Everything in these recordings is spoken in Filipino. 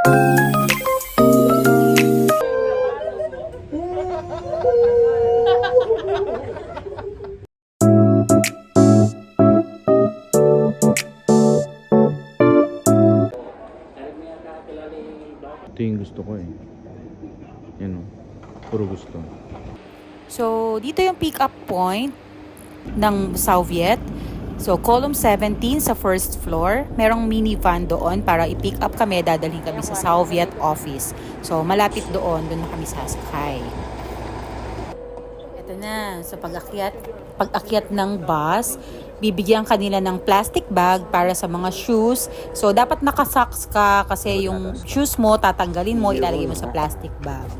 Ito yung gusto ko eh. Yan o. Puro gusto. So, dito yung pick-up point ng Soviet. So, column 17 sa first floor. Merong minivan doon para i-pick up kami. Dadalhin kami sa Soviet office. So, malapit doon. Doon na kami sasakay. Ito na. So, pag-akyat ng bus, bibigyan kanila ng plastic bag para sa mga shoes. So, dapat nakasocks ka kasi yung shoes mo, tatanggalin mo, ilalagay mo sa plastic bag.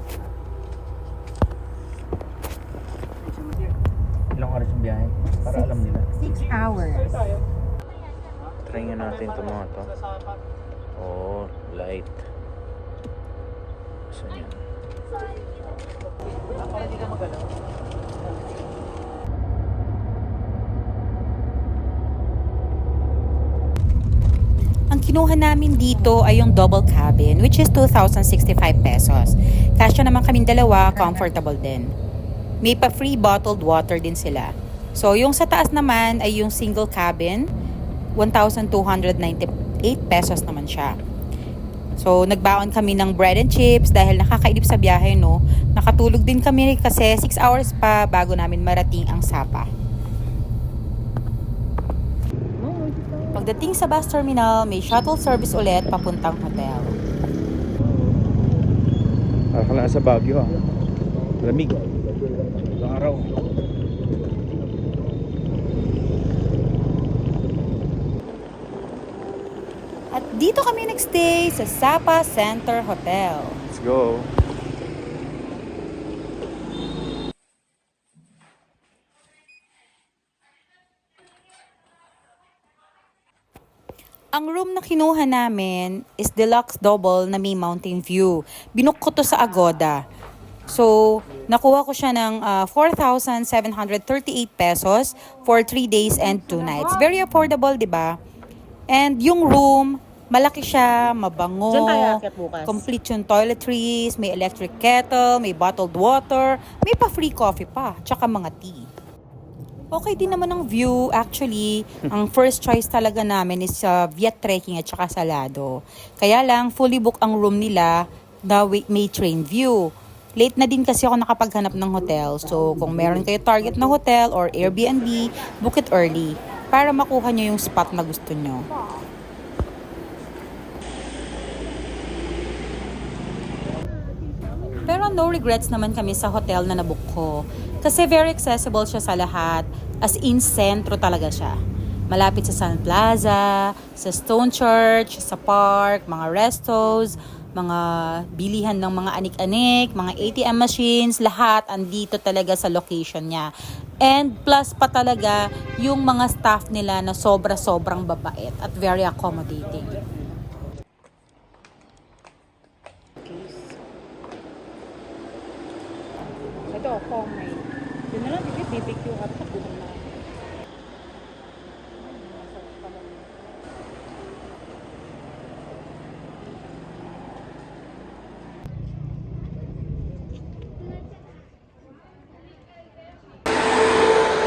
Ilang oras yung biyahe? Para alam nila. 6 hours. Try nga natin itong mga to. Oh, light. Saan yan? Para di ka magalaw. Ang kinuha namin dito ay yung double cabin, which is 2,065 pesos. Kasya naman kaming dalawa, comfortable din. May pa free bottled water din sila. So, yung sa taas naman ay yung single cabin, 1,298 pesos naman siya. So, nagbaon kami ng bread and chips dahil nakakaidip sa biyahe, no? Nakatulog din kami kasi 6 hours pa bago namin marating ang Sapa. Pagdating sa bus terminal, may shuttle service ulit papuntang hotel. Akala sa Baguio ah. Lamig. Araw. At dito kami nagstay sa Sapa Center Hotel. Let's go. Ang room na kinuha namin is deluxe double na may mountain view. Binook ko to sa Agoda. So, nakuha ko siya ng 4,738 pesos for 3 days and 2 nights. Very affordable, di ba? And yung room, malaki siya, mabango, complete yung toiletries, may electric kettle, may bottled water, may pa free coffee pa, tsaka mga tea. Okay din naman ang view. Actually, ang first choice talaga namin is Viet Trekking at saka Salado. Kaya lang, fully book ang room nila na may train view. Late na din kasi ako nakapaghanap ng hotel. So, kung meron kayo target na hotel or Airbnb, book it early para makuha nyo yung spot na gusto nyo. Pero no regrets naman kami sa hotel na nabook ko. Kasi very accessible siya sa lahat. As in, sentro talaga siya. Malapit sa Sun Plaza, sa Stone Church, sa park, mga restos, mga bilihan ng mga anik-anik, mga ATM machines, lahat andito talaga sa location niya. And plus pa talaga yung mga staff nila na sobra-sobrang babait at very accommodating. Ito, may. Yun na lang, BBQ at pagbunan na.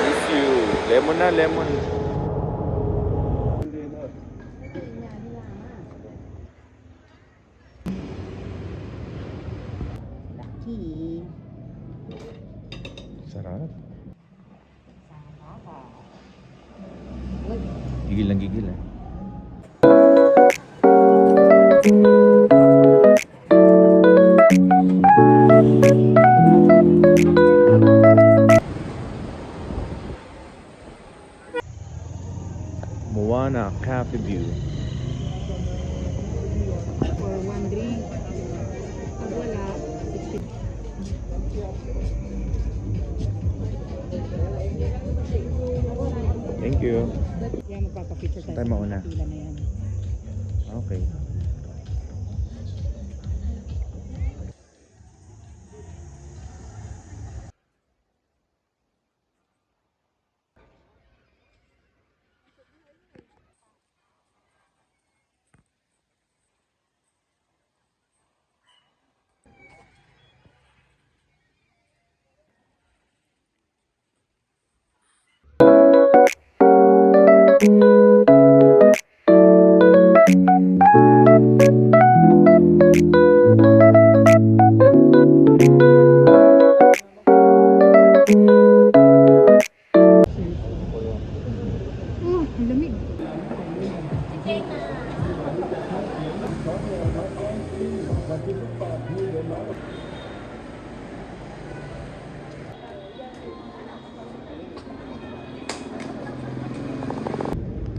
Issue. Lemon na, lemon. Lucky. Sarap. Gigil lang gigil eh. Moana Cafe View. For one drink. Pag wala, 60. Thank you. Yan, magpapapicture tayo Tayo mauna. sa pila na yan. Okay.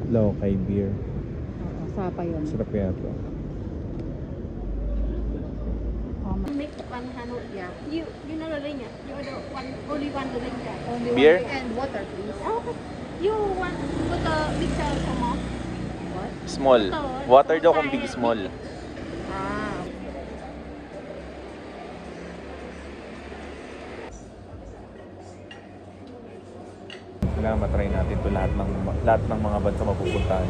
Lokay beer. Sapa yun. Sarap kaya to. Make one Hanoi, yeah. You know the ring, yeah? You order one, only one the ring, yeah. Only Beer? one and water, please. Oh, okay. You want put the mixer some more? What? Small. Water daw kung big small. Ah. Kailangan matry natin to lahat ng mga bansa mapupuntahan.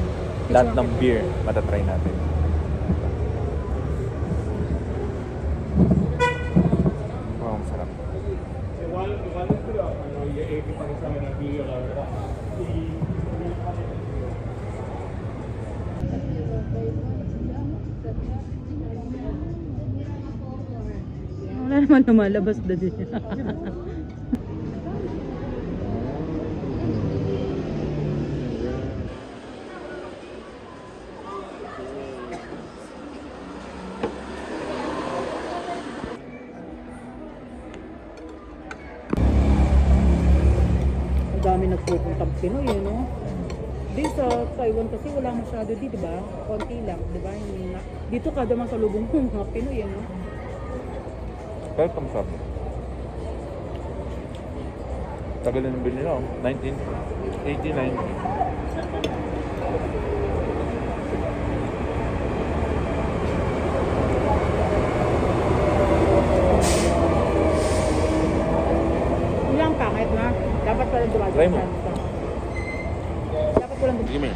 Lahat ng beer matatry natin. Wow, masarap. Wala naman lumalabas na din. Ang dami nagpupuntang Pinoy, eh, no? Di sa Taiwan kasi wala masyado di ba? Konti lang, di ba? Dito kada masalubong mo mga Pinoy, eh, no? Welcome shop. Tagal na nabili nila, 1989. Ilang pangit na. Dapat pala dumagat. Try mo. Dapat pala dumagat. Sige, Mir.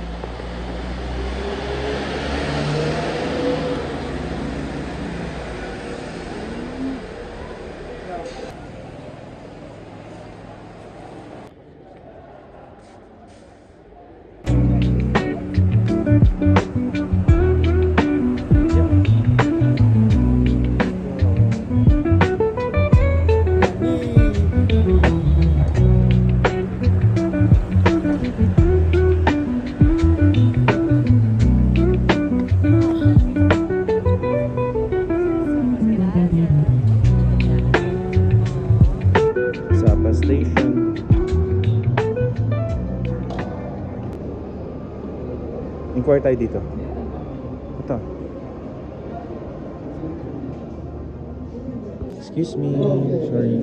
Sapa Station. Inquire tayo dito. Ito. Excuse me. Sorry.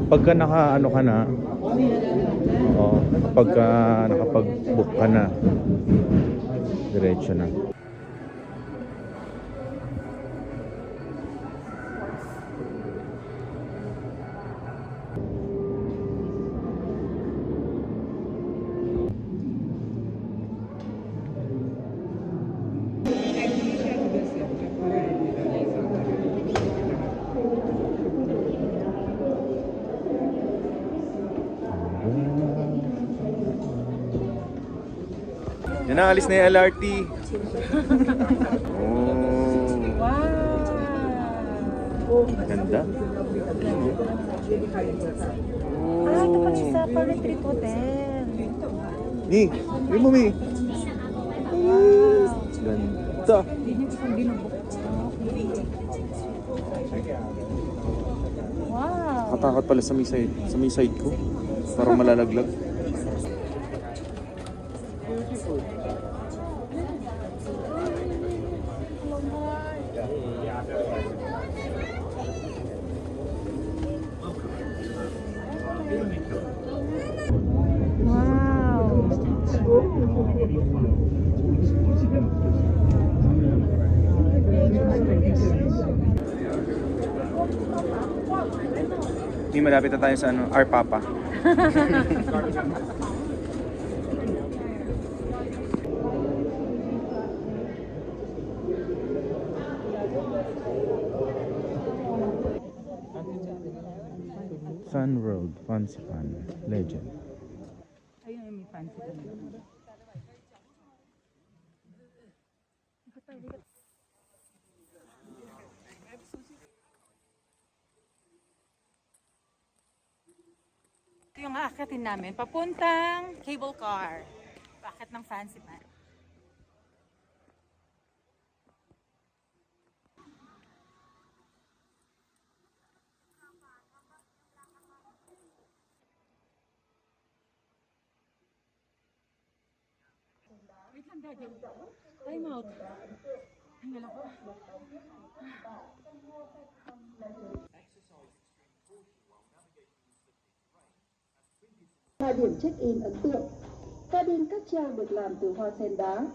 Pagka naka-ano ka na, pagka nakapag-book ka na, diretso na. Yan na, alis na yung LRT. Oh. Ganda. Ah, ito pa si Sapa Retreat Hotel. Mi, rin mo, Mi. Ganda. Wow. Katakot pala sa may side ko. Parang malalaglag. Hindi, malapit na tayo sa Our Papa. Sun World, Fansipan, Legend. Ayun, may fancy pa. Ito yung aakyatin namin, papuntang cable car. Paakyat ng fancy man. Time out. Tinggal ako. Là điểm check-in ấn tượng. Cabin cáp treo được làm từ hoa sen đá.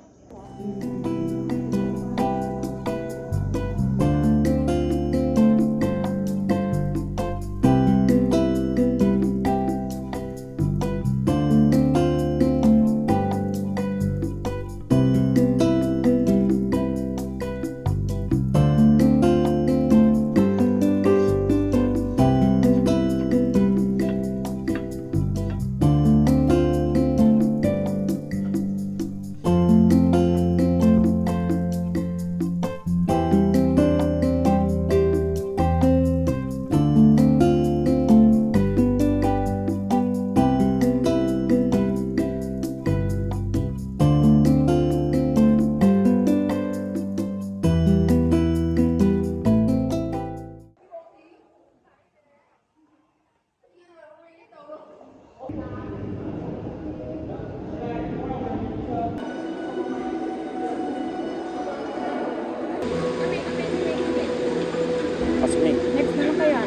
Pasok na eh. Next naman kaya.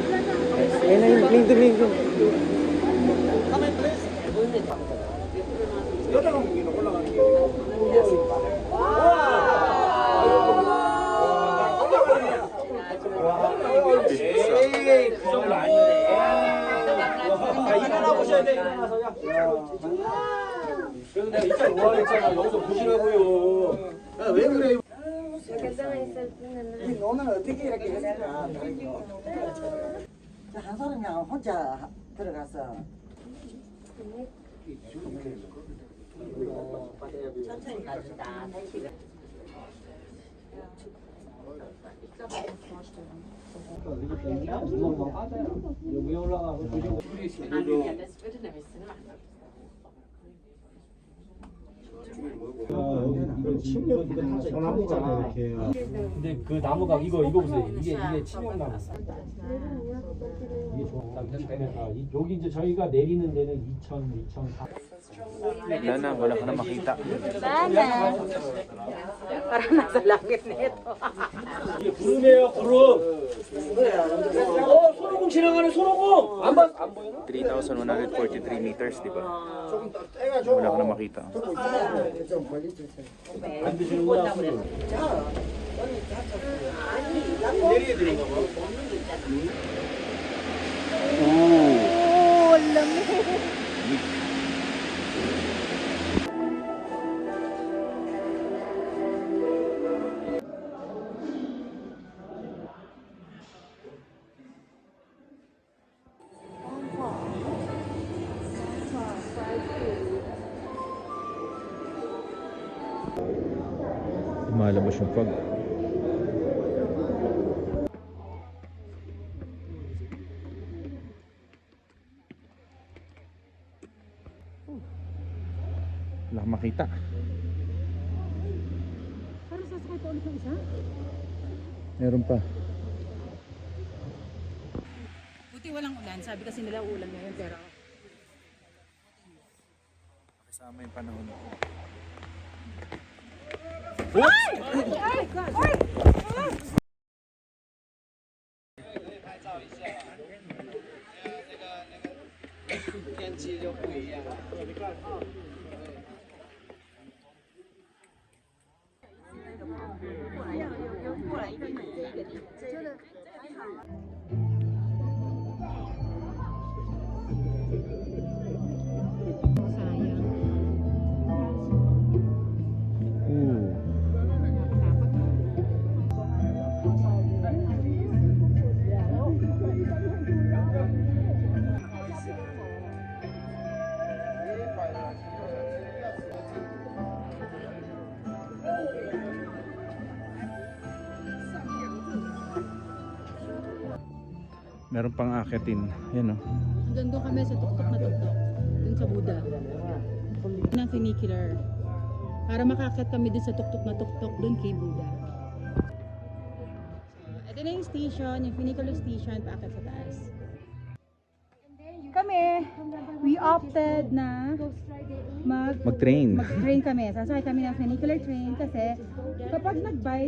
Ayun na yun, lingdo. 오늘 어떻게 이렇게 했을까? 한 사람이 혼자 들어가서 천천히 가준다. 근데 그 나무가 이거 보세요. 이게 치명나무. 이게 좋아. 여기 이제 저희가 내리는 데는 2004. Wala na, wala ka na makita. Sana. Parang nasa langit nito. 이게 구름이에요, 구름. 손오공 지나가는 손오공. 안 보이나? 3,143 meters, di ba? Wala ka na makita. 안 드시는구나. Lumalabas yung fog. Wala kang makita. Parang sasakay pa ulit ng isa? Meron pa. Buti walang ulan. Sabi kasi nila ulan ngayon pero... Kasama yung panahon. Meron pang akitin. Yan o. Hanggang doon kami sa tuktok na tuktok. Doon sa Buda. Ng funicular. Para makakit kami doon sa tuktok na tuktok doon kay Buda. Ito na yung station, yung funicular station, paakit sa taas. Kami kami, we opted na Mag-train. mag-train kami. Sasakay kami ng funicular train kasi kapag nag-by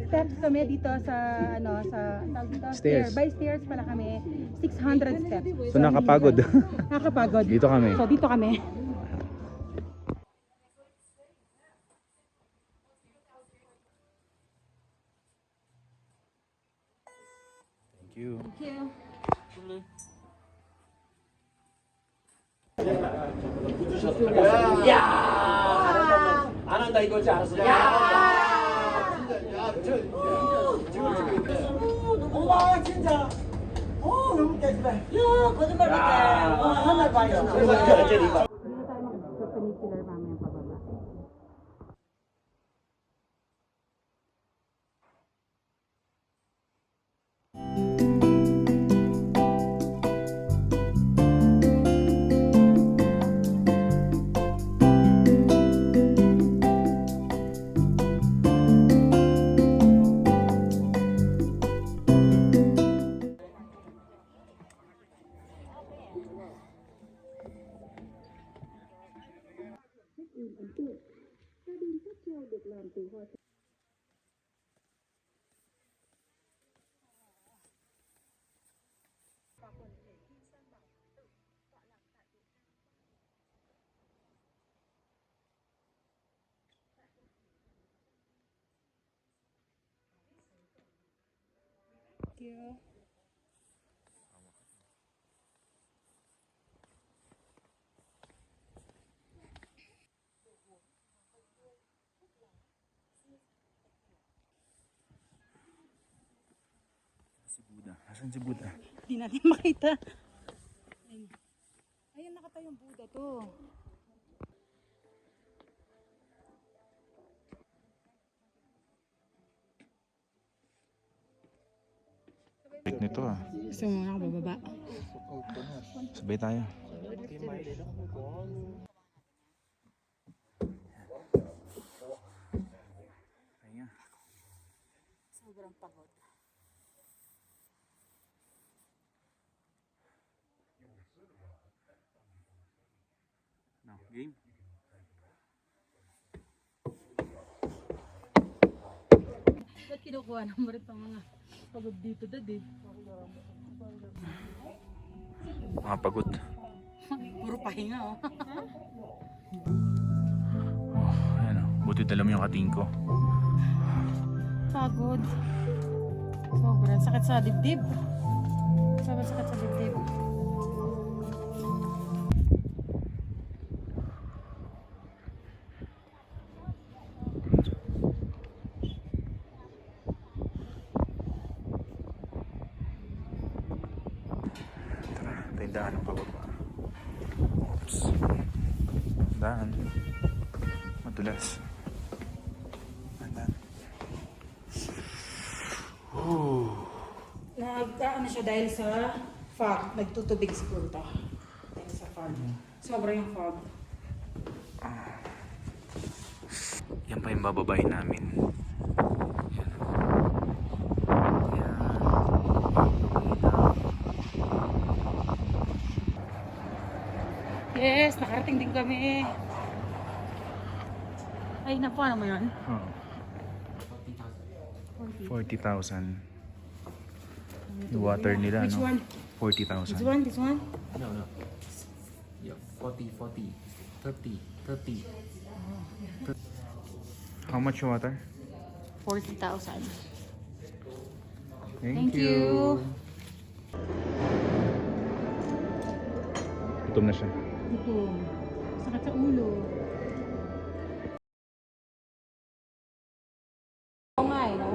steps kami dito sa tawag dito, Stairs. by stairs pala kami, 600 steps. So, nakapagod. Nakakapagod. Dito kami. So dito kami. Thank you. 안 한다 이거지 알았어. 엄마 진짜 너무 깨끗해. 야 거짓말 못해. 한달 반이야. Dito tayo mag-funicular mamaya pababa. Cabin cáp treo được làm từ hoa sen. Si Buddha. Asan si Buddha? Hindi natin makita. Ayun, nakatayong Buddha to. Nito ah. Gusto mo nga bababa? Sabay tayo. Ayan. Sobrang pagod. No, game. Ba't kinukuha ng rin pang mga pagod dito dad eh? Mga pagod. Puro pahinga oh. Ayan oh. Buti dala mo yung kating ko. Pagod. Sobrang sakit sa dibdib. Sobrang sakit sa dibdib. Tara, tayo daan ang pababa. Oops. Daan. Madulas. Daan. Ano siya dahil sa fog. Nagtutubig siguro to. Dahil sa fog. Sobrang yung fog. Yan pa yung bababayin namin. Yan. Yan. Yes, nakarating din kami. Ay, napuan mo yun? Oh. 40,000. Yung water nila, Which no? one? 40,000. This one? This one? No. Yeah, 40, 30. How much yung water? 40,000. Thank you. Gutom na siya. Ito. Sakit sa ulo. Oo nga eh, no?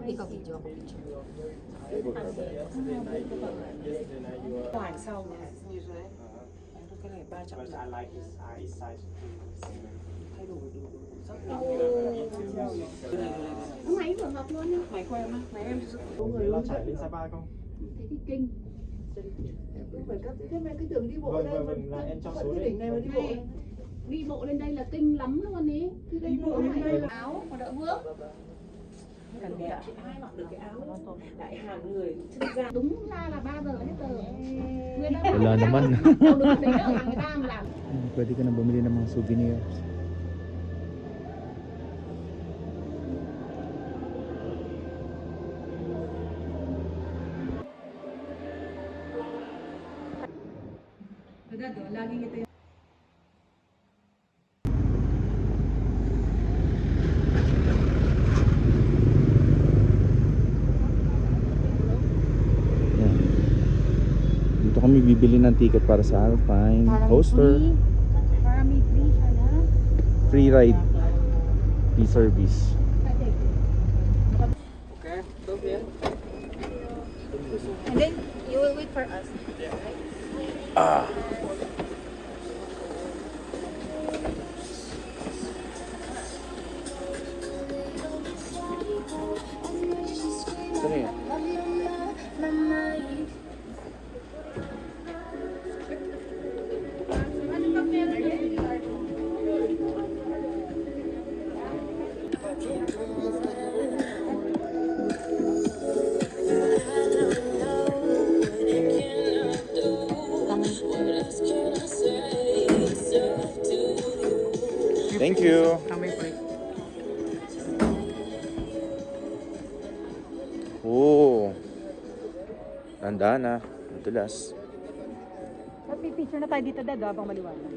Ikaw video, ako video. Máy vừa học luôn nhá. Máy khoe mà. Máy em Lên trải lên Sapa không? thấy cái kinh. Thế mày cứ tưởng đi bộ Vâng, đây vâng, mà vâng, là em trong vẫn số cái đấy. đỉnh này mà đi bộ. Này, đi bộ lên đây là kinh lắm luôn ý. Đi bộ lên đây là Áo mà đỡ bước. Đúng ra là 3 giờ hết giờ. Người ta Wala naman. đâu được đấy đâu là người ta mà làm. Pwede ka na bumili ng mga souvenirs. Laging ito yung Yan. Dito kami bibili ng ticket para sa Alpine Coaster. Para may free siya na. Free ride. Free service. And then, you will wait for us. Ano yan? Thank you. Oh. Tanda na. Madulas. Picture na tayo dito, Dad, habang maliwanag.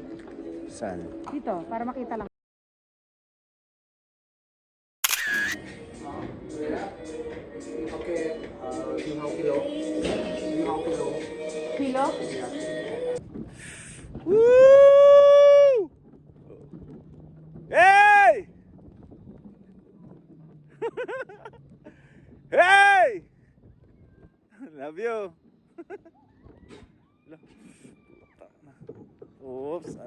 Saan? Dito, para makita lang. Kilo? Woo! Hey! Hey! Love you. Oops.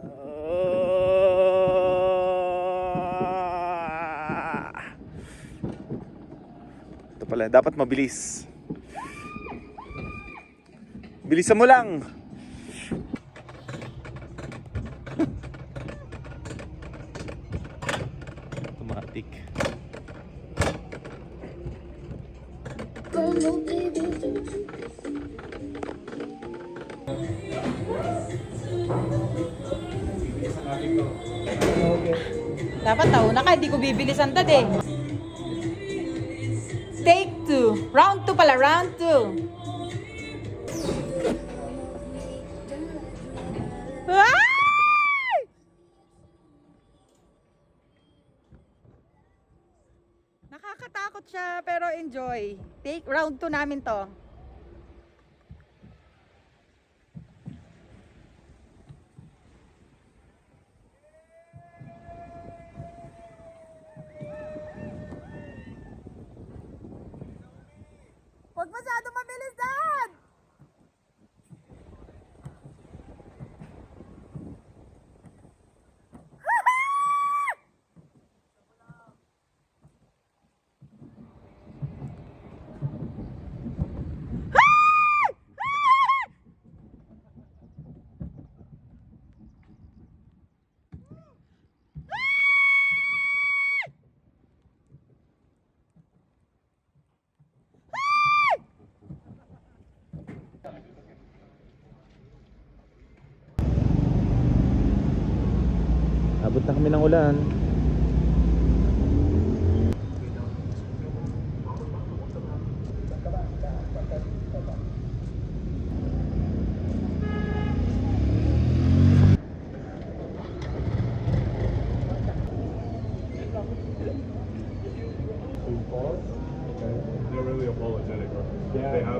Ito pala, dapat mabilis. Bilisan mo lang. Automatic. Dapat tauna ka, hindi ko bibilisan, Dad eh. Take 2. Round 2 pala, round 2. Ay! Nakakatakot siya, pero enjoy. Take round 2 namin to. Huwag masyado mabilis, Dad! Abot na kami ng ulan. They're really apologetic. They have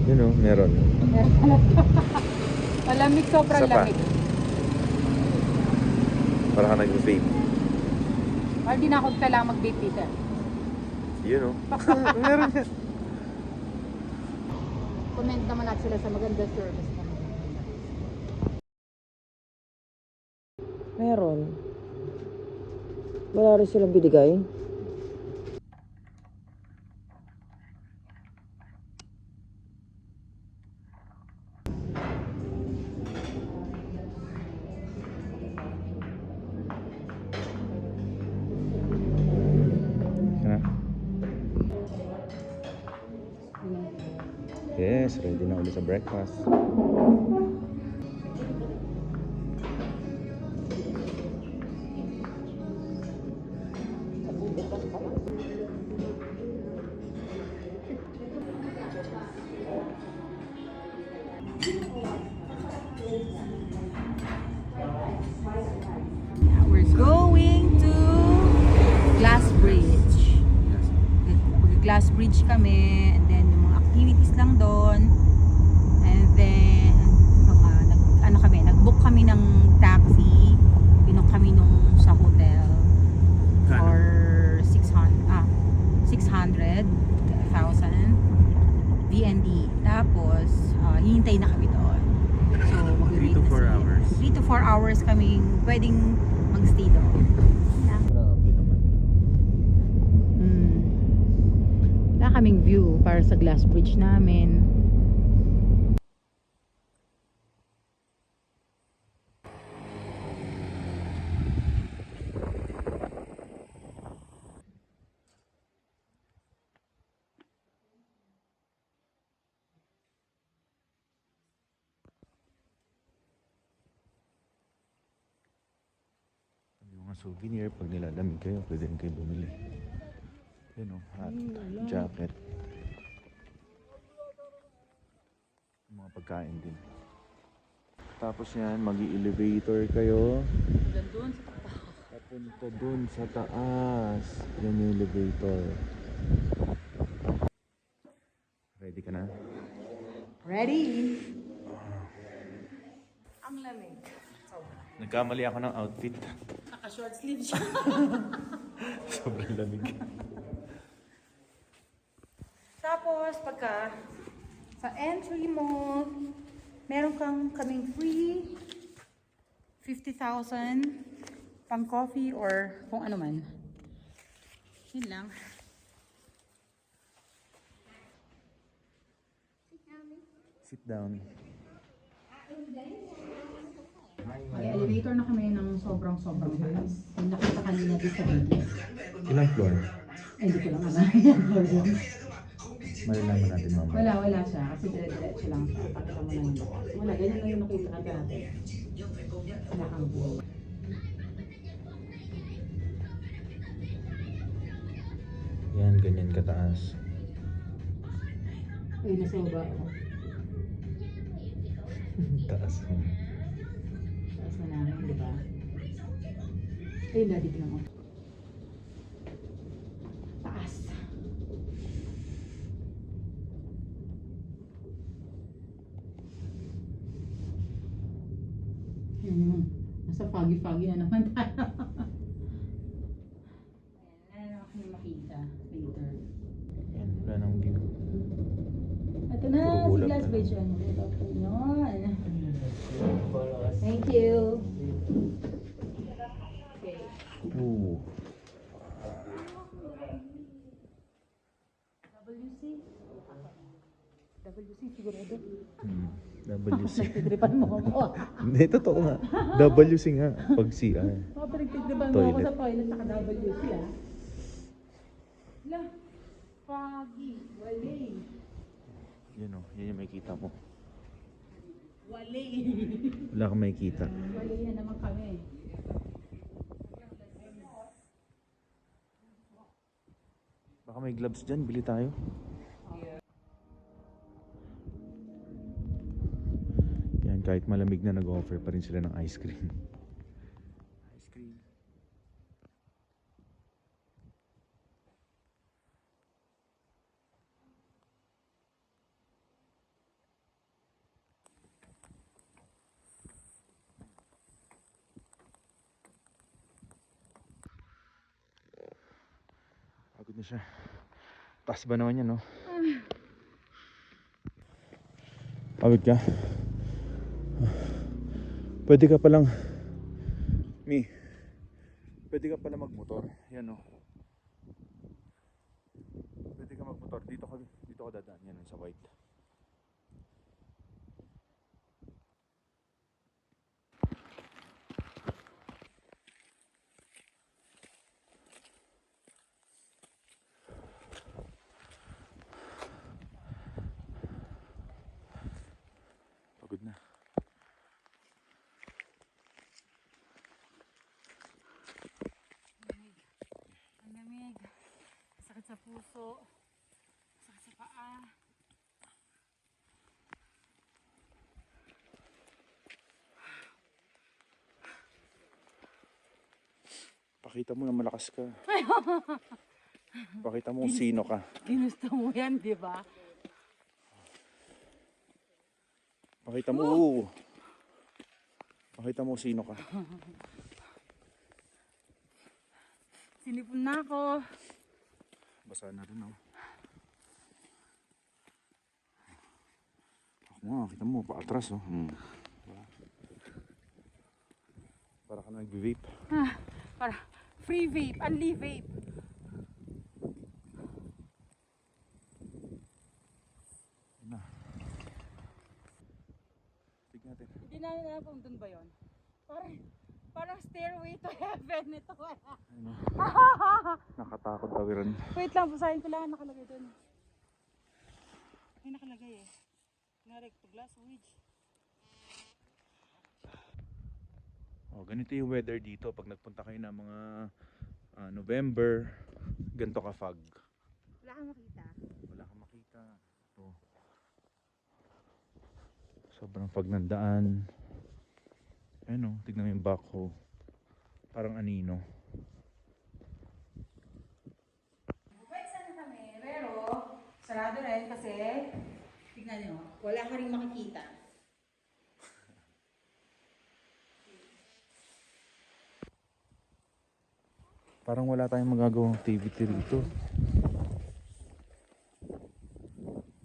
Yun o, meron. Malamig, sobrang Isa pa. lamig. Para ka nag-vape. Or di na ako kailangan mag-vape dito. Yun o. Meron yan. Comment naman natin sila sa maganda service naman. Meron. Wala rin silang binigay. Ano? Yes, ready na ulit sa breakfast. We're going to Glass Bridge. Mag-Glass Bridge kami, and then yung mga activities lang doon. And then nag-book kami ng taxi. Binook kami nung sa hotel for 600,000 VND. Tapos hihintay na kami doon. So, 3 to 4 hours. 3 to 4 hours kaming pwedeng mag-stay doon. Grabe naman. Wala kaming view para sa Glass Bridge namin. Yung mga souvenir, pag nilalamig kayo, pwede rin kayo bumili. Yun o, hat, jacket. Yung mga pagkain din. Tapos yan, mag-elevator kayo. Papunta dun sa taas. Yan yung elevator. Ready ka na? Ready? Ang lamig. Nagkamali ako ng outfit. Naka-short sleeve siya. Sobrang lamig. Tapos, pagka sa entry mo, meron kaming free 50,000 pang coffee or kung ano man. Yun lang. Sit down. Elevator na kami ng sobrang bilis. Yung nakita kanina dito sa video. Ilang floor? Ay, hindi ko lang alam. Malalaman natin mamaya. Wala siya. Kasi dire-diretso lang siya. Pakita mo na yung bukas. Wala, ganyan lang yung nakita natin. Wala kang buo. Yan, ganyan kataas. Ay, nasa baba ako. Taas mo. Taas na namin, di ba? Ay, dati ko lang ako. Taas. Nasa foggy na naman tayo. Ayan, ako yung makita later. Yan, wala nang view. Ito na, Puro si ulap Glass na. Bridge. Ano ito po yun? Thank you. Okay. Ooh. WC? WC sigurado. WC. Nagtitripan mo ako. Hindi, totoo nga. WC nga. Pag CR. Nagtitripan mo ako Toilet. sa toilet saka WC ah. La, foggy. Wali. Yun o, yun yung makikita mo. Wali. Wala kang makikita. Wali na naman kami. Baka may gloves dyan, bili tayo. Yan, kahit malamig na nag-offer pa rin sila ng ice cream. Ice cream. Pagod na siya. Taas ba naman yan, no? Pagod ka? Pwede ka palang pwede ka pala magmotor. Yan, no? Pwede ka magmotor. Dito ka dadaan. Yan, sa white. Pagod na. Ang lamig. Sakit sa puso. Sakit sa paa. Pakita mo na malakas ka. Pakita mo kung sino ka. Ginusto mo yan, di ba? Pakita mo. Pakita mo kung sino ka. Sinipon na ako. Basa na rin, oh. Ako nga, kita mo, paatras, oh. Diba? Para ka na nag-vape. Para free vape, unli vape. Yun na. Tignan natin. Hindi namin alam kung doon ba yun. Parang stairway to heaven ito. Ayun, oh. Nakatakot tawiran. Wait lang, basahin ko lang nakalagay doon. Ay, nakalagay eh. Narek to glass wedge. Oh, ganito yung weather dito pag nagpunta kayo ng mga November, ganito ka fog. Wala kang makita. Wala kang makita. Ito. Sobrang fog ng daan. Ayun, oh, tignan mo yung backhoe. Parang anino. Pwede sana kami, pero sarado rin kasi tignan nyo, wala ka rin makikita. Parang wala tayong magagawang activity rito.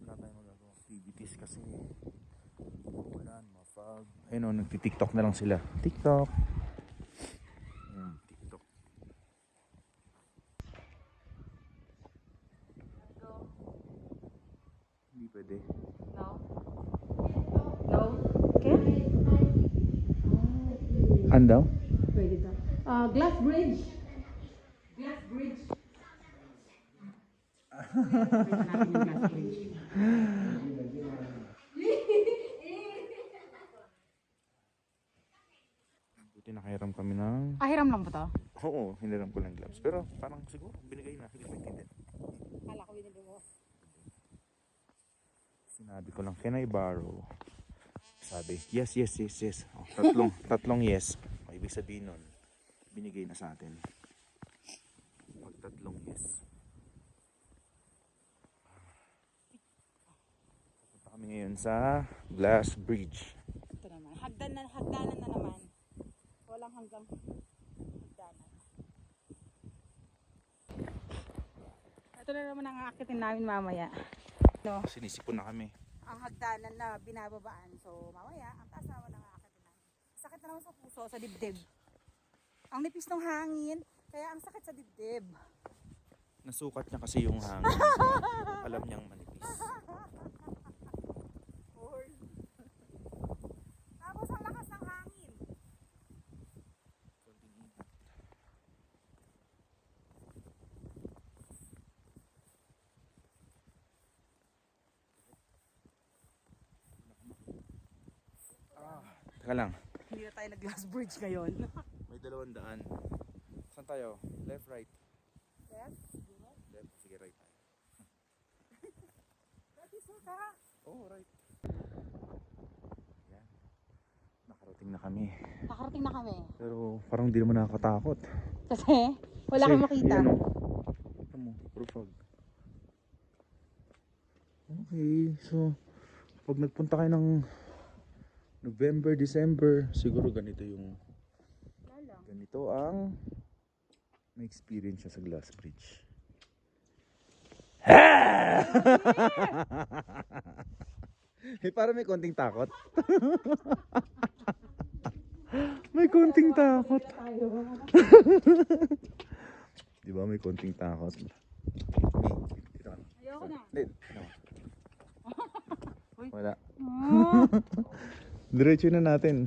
Wala tayong magagawang activities kasi ulan, mafog. Ayun, oh, nagti-TikTok na lang sila. TikTok. TikTok. Hindi pwede. No? No? Okay? Andaw? Pwede daw. Glass bridge. Glass bridge. Glass bridge. Buti nakahiram kami ng... Hiram lang ba to? Oo, hiniram ko lang gloves. Pero parang siguro binigay na. Hindi ko maintindihan. Kala ko binili mo. Sinabi ko lang, can I borrow? Sabi, yes. Oh, tatlong yes. O, ibig sabihin nun, binigay na sa atin. Pag tatlong yes. Pupunta kami ngayon sa Glass Bridge. Ito naman. Hagdanan na naman. Walang hanggang hagdanan. Ito na naman ang aakitin namin mamaya. No? Sinisipon na kami. Ang hagdanan na binababaan. So mamaya, ang taas naman ang aakitin namin. Sakit na naman sa puso, sa dibdib. Ang nipis ng hangin, kaya ang sakit sa dibdib. Nasukat niya kasi yung hangin. Alam niyang manipis. Tapos ang lakas ng hangin. Teka lang, Hindi na tayo nag-glass bridge ngayon. may 200. Saan tayo? Left, right? Left? Left, sige right tayo. Dati suka. Oh, right. Yan. Nakarating na kami. Nakarating na kami. Pero parang di naman nakakatakot. Kasi wala kang makita. Ayan, oh. Ito mo, puro fog. Okay, so pag nagpunta kayo ng November, December, siguro ganito ang may experience siya sa Glass Bridge. Eh, para may konting takot. May konting takot. Di ba may konting takot? Ayoko na. Wala. Diretso na natin.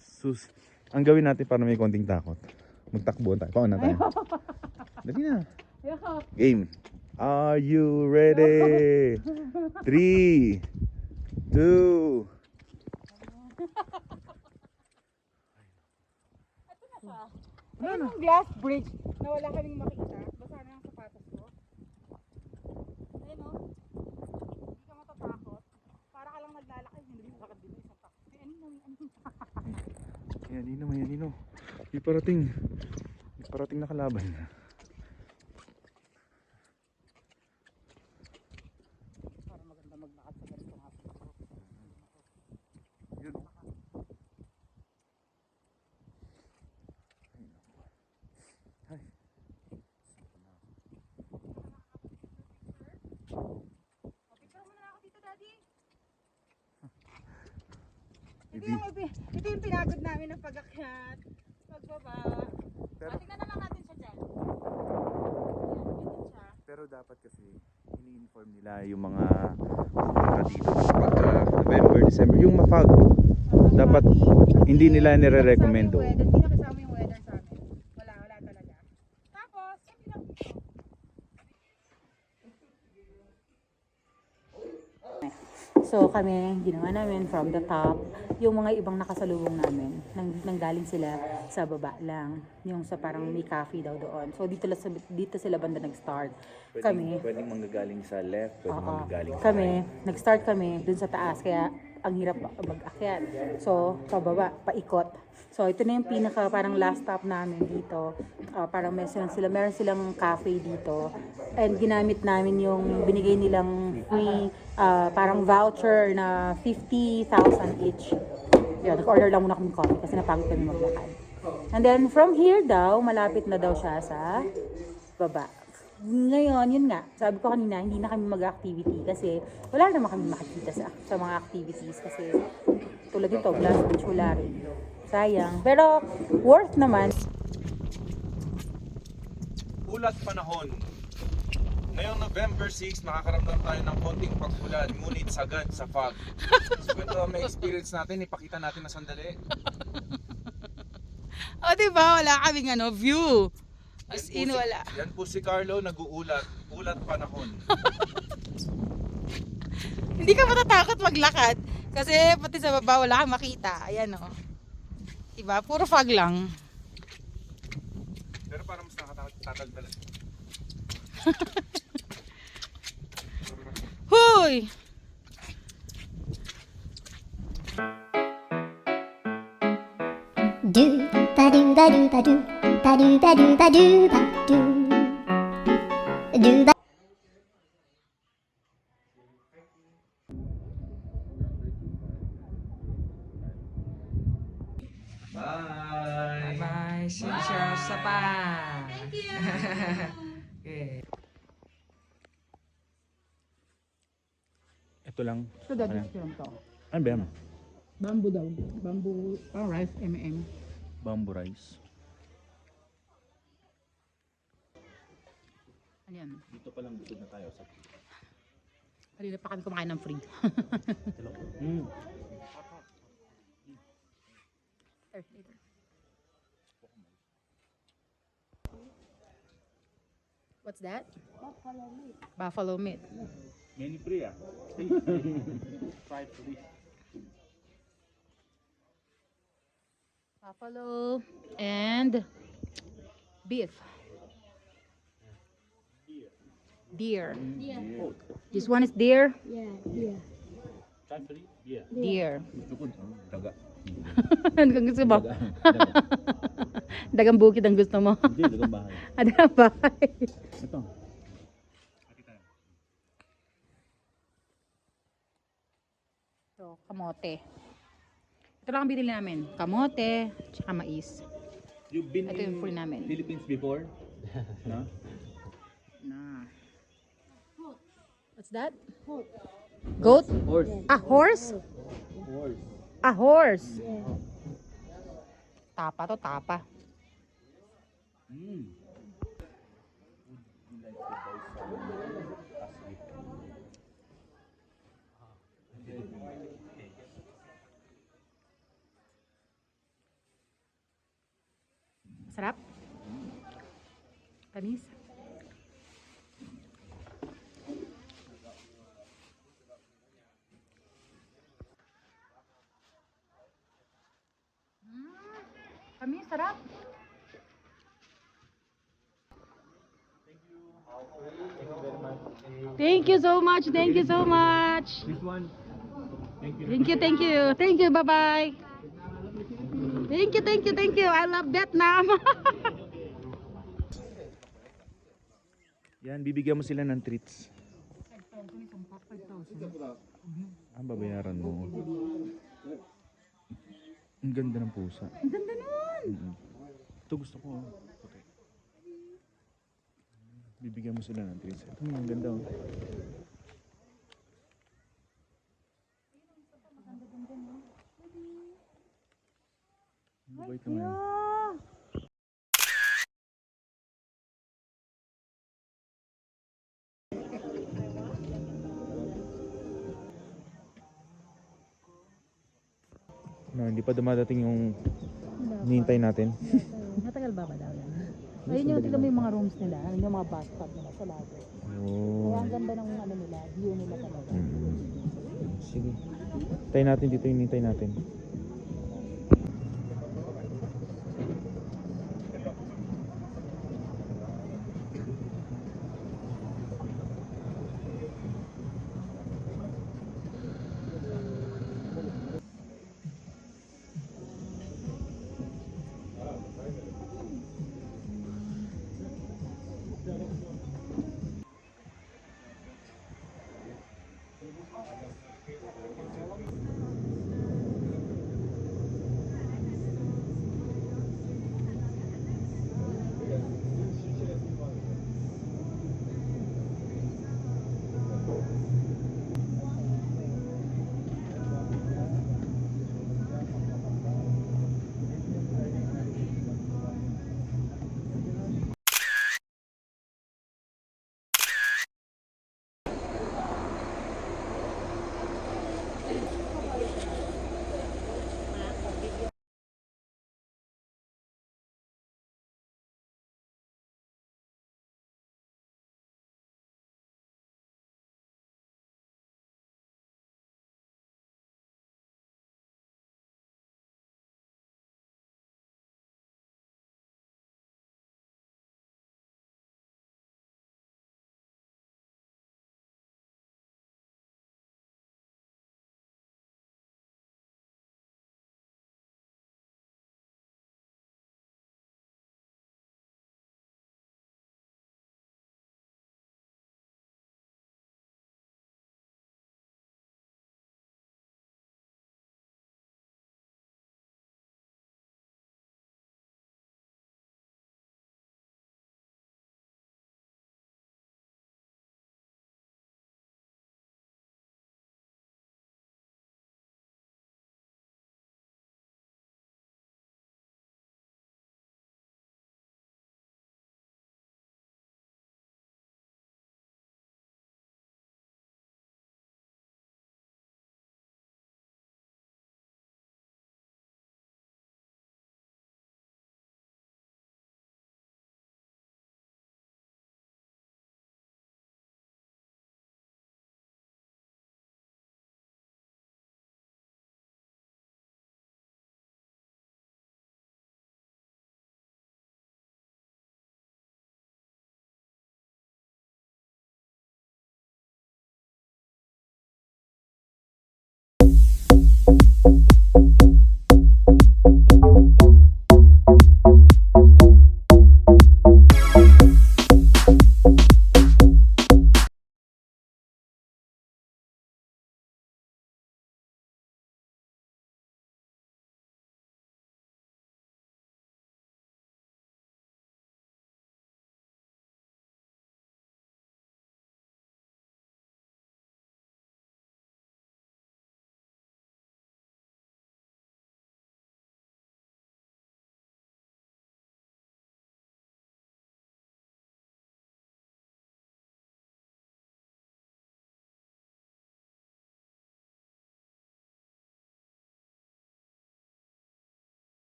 Sus. Ang gawin natin para may konting takot. Magtakbuhan tayo. Pauna tayo. Dali na. Game. Are you ready? 3, 2. Ayun yung glass bridge na wala kaming makita. Basa na yung sapatos ko. Ayun o. Hindi ka matatakot. Para ka lang naglalakay. Hindi mo lakad din isang takot. Yan, Nino. May parating. May parating na kalaban. Para maganda maglakad sa ganitong hapon. Yun. Ay. Picture mo na ako dito, Daddy. Ito yung pinagod namin ng pag-akyat. Pagbaba. Tingnan na lang natin siya dyan. Ayan, siya. Pero dapat kasi ini-inform nila yung mga pupunta dito pagka November, December, yung mafag. Dapat hindi nila nire-recommendo. Hindi na kasama yung weather sa amin. Wala talaga. Tapos, yung pinag- So kami, ginawa namin from the top. Yung mga ibang nakasalubong namin, nanggaling sila sa baba lang. Yung sa parang may cafe daw doon. So dito sila banda nag-start. Kami, Pwedeng manggagaling sa left, pwedeng oo, manggagaling sa kami, nag-start kami dun sa taas. Kaya ang hirap mag-akyat. So, pababa, paikot. So, ito na yung pinaka parang last stop namin dito. Parang meron silang cafe dito. And ginamit namin yung binigay nilang free parang voucher na 50,000 each. Yun, nag-order lang muna kami coffee kasi napagod kami maglakad. And then from here daw, malapit na daw siya sa baba. Ngayon, yun nga, sabi ko kanina, hindi na kami mag-activity kasi wala naman kami makikita sa mga activities kasi tulad ito, Glass Beach, wala rin. Sayang. Pero worth naman. ulat panahon. Ngayong November 6, makakaramdam tayo ng konting pag-ulan, ngunit sagad sa fog. So ito may experience natin, ipakita natin na sandali. O, diba? Wala kaming view. As Yan in, po wala. Yan po si Carlo, nag-uulat. Ulat panahon. Hindi ka matatakot maglakad. Kasi pati sa baba, wala kang makita. Ayan, o. Diba? Puro fog lang. Pero parang mas nakatagdalan. Huy! Do ba do ba do ba do ba do ba do ba do ba do ba. Bye! Bye, Sinsya Sapa. Thank you. Okay. Ito lang. Ito daddy lang to. Ano ba yan? Bamboo daw. Bamboo, rice, Bamboo rice. Ano yan? Dito pa lang busog na tayo. Kanina pa kami kumain ng free. What's that? Buffalo meat. Buffalo meat. Many free ah. Fried free. Buffalo and beef. Deer. This one is deer? Fried free? Yeah. Deer. Sukod. Daga. Ano kang gusto mo? Dagang bukid ang gusto mo? Hindi, dagang bahay. Dagang bahay. Ito. So, kamote. Ito lang ang binili namin. Kamote, tsaka mais. You've been Ito yung free namin. Philippines before? No? Na. What's that? Goat? Horse. A horse? Horse. A horse. Tapa to, tapa. Sarap? Tamis? Tamis, sarap. Thank you so much. Thank you so much. This one. Thank you, thank you. Thank you, bye-bye. Thank you, thank you, thank you. I love Vietnam. Yan, bibigyan mo sila ng treats. Ang babayaran mo. Ang ganda ng pusa. Ang ganda nun. Ito gusto ko. Okay. Bibigyan mo sila ng treats. Ito ang ganda. Oh. Mabait naman. No, hindi pa dumadating yung hinihintay natin. Matagal ba daw yan? Ayun yung tignan mo yung mga rooms nila. Ayun yung mga bathtub nila sa lago. Oh. Kaya ang ganda ng ano nila, view nila talaga. Sige. Hintayin natin dito, hinihintay natin.